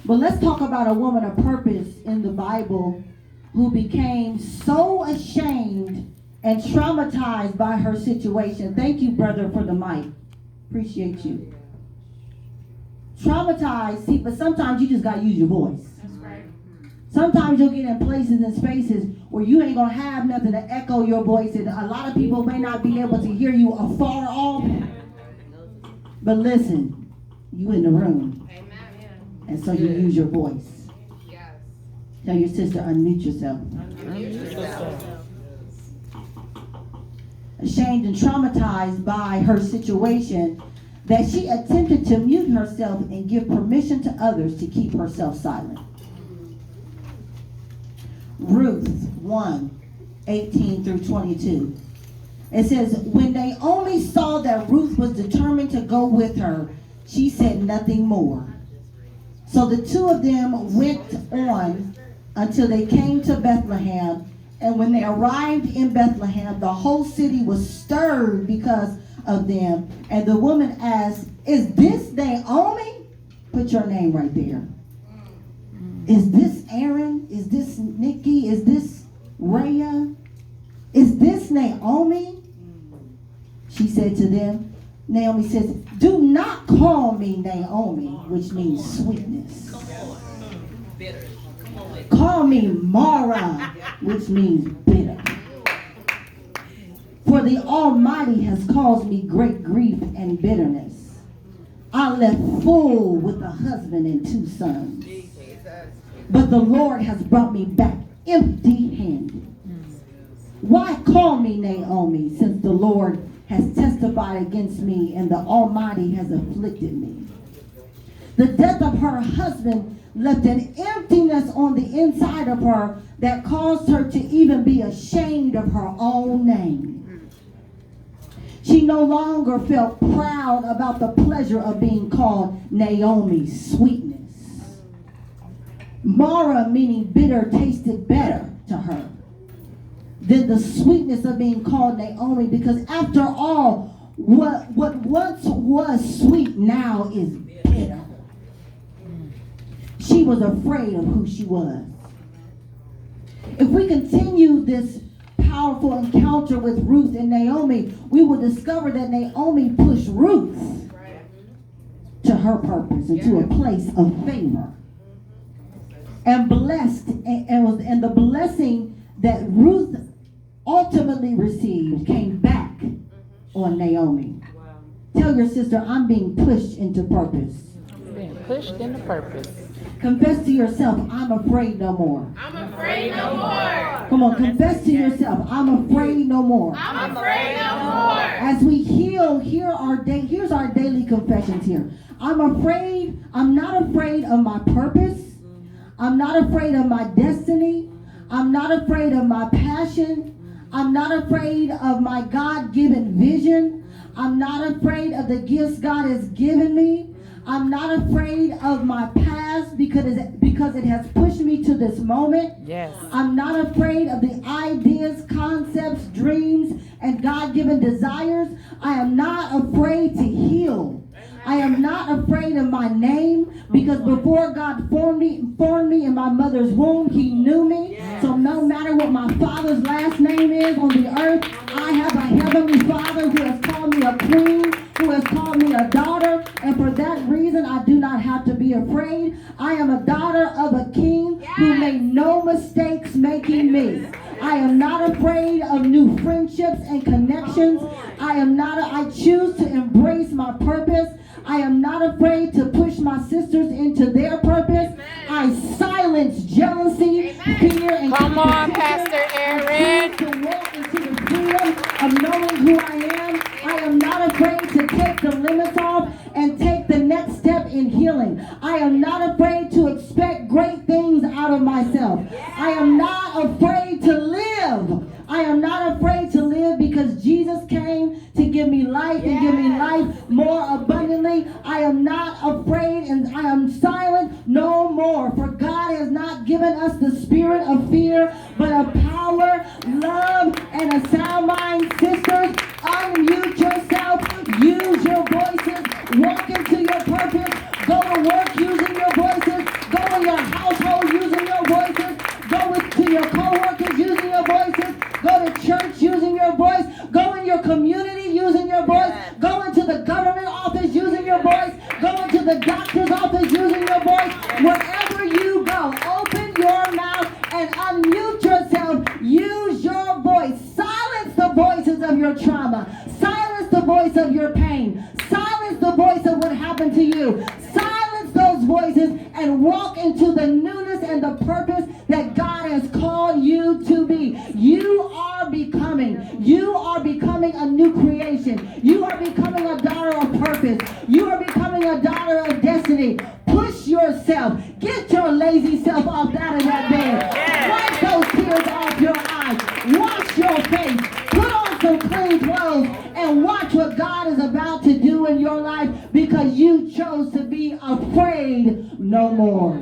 But let's talk about a woman of purpose in the Bible who became so ashamed and traumatized by her situation. Thank you, brother, for the mic. Appreciate you. Traumatized, see, but sometimes you just got to use your voice. That's right. Sometimes you'll get in places and spaces where you ain't going to have nothing to echo your voice, and a lot of people may not be able to hear you afar off. But listen, you in the room. Amen. And so you use your voice. Yes. Tell your sister, unmute yourself. Unmute yourself. Ashamed and traumatized by her situation, that she attempted to mute herself and give permission to others to keep herself silent. Ruth 1:18 through 22. It says, when Naomi saw that Ruth was determined to go with her, she said nothing more. So the two of them went on until they came to Bethlehem. And when they arrived in Bethlehem, the whole city was stirred because of them. And the woman asked, is this Naomi? Put your name right there. Is this Erin? Is this Nikki? Is this Rhea? Is this Naomi? She said to them, Naomi says, do not call me Naomi, which means sweetness. Call me Mara, which means bitter. For the Almighty has caused me great grief and bitterness. I left full with a husband and 2 sons. But the Lord has brought me back empty-handed. Why call me Naomi, since the Lord has testified against me and the Almighty has afflicted me? The death of her husband left an emptiness on the inside of her that caused her to even be ashamed of her own name. She no longer felt proud about the pleasure of being called Naomi's sweetness. Mara, meaning bitter, tasted better to her than the sweetness of being called Naomi, because after all, what once was sweet now is bitter. She was afraid of who she was. If we continue this powerful encounter with Ruth and Naomi, we will discover that Naomi pushed Ruth to her purpose and to a place of favor. And blessed, and the blessing that Ruth ultimately received came back on Naomi. Tell your sister, I'm being pushed into purpose. Being pushed into purpose. Confess to yourself, I'm afraid no more. I'm afraid no more. Come on, confess to yourself, I'm afraid no more. I'm afraid no more. As we heal, here's our daily confessions here. I'm not afraid of my purpose. I'm not afraid of my destiny. I'm not afraid of my passion. I'm not afraid of my God-given vision. I'm not afraid of the gifts God has given me. I'm not afraid of my past because it has pushed me to this moment. Yes. I'm not afraid of the ideas, concepts, dreams, and God-given desires. I am not afraid to heal. I am not afraid of my name, because before God formed me in my mother's womb, He knew me. So no matter what my father's last name is on the earth, I have a heavenly Father who has called me a queen, who has called me a daughter, and for that reason I do not have to be afraid. I am a daughter of a king who made no mistakes making me. I am not afraid of new friendships and connections. I choose to embrace my purpose. I am not afraid to push my sisters into their purpose. I silence jealousy, fear, and Come on, Pastor Erin. to walk into the freedom of knowing who I am. I am not afraid to take the limits off and take the next step in healing. I am not afraid to expect great things out of myself. I am not afraid to live. I am not afraid to live because Jesus came to give me life and give me life more abundantly. I am not afraid and I am silent no more. For God has not given us the spirit of fear, but of power, love, and a sound mind. Sisters, unmute yourself. Use your voices. Walk into your purpose. Go to work using your voices. Go community using your voice. Go into the government office using your voice. Go into the doctor's office using your voice. Wherever you go, open your mouth and unmute yourself. Use your voice. Silence the voices of your trauma. Silence the voice of your pain. Silence the voice of what happened to you. Silence those voices and walk into the newness and the purpose that God has called you to be. You are becoming a new creation. You are becoming a daughter of purpose. You are becoming a daughter of destiny. Push yourself. Get your lazy self off out of that bed. Wipe those tears off your eyes. Wash your face. Put on some clean clothes and watch what God is about to do in your life because you chose to be afraid no more.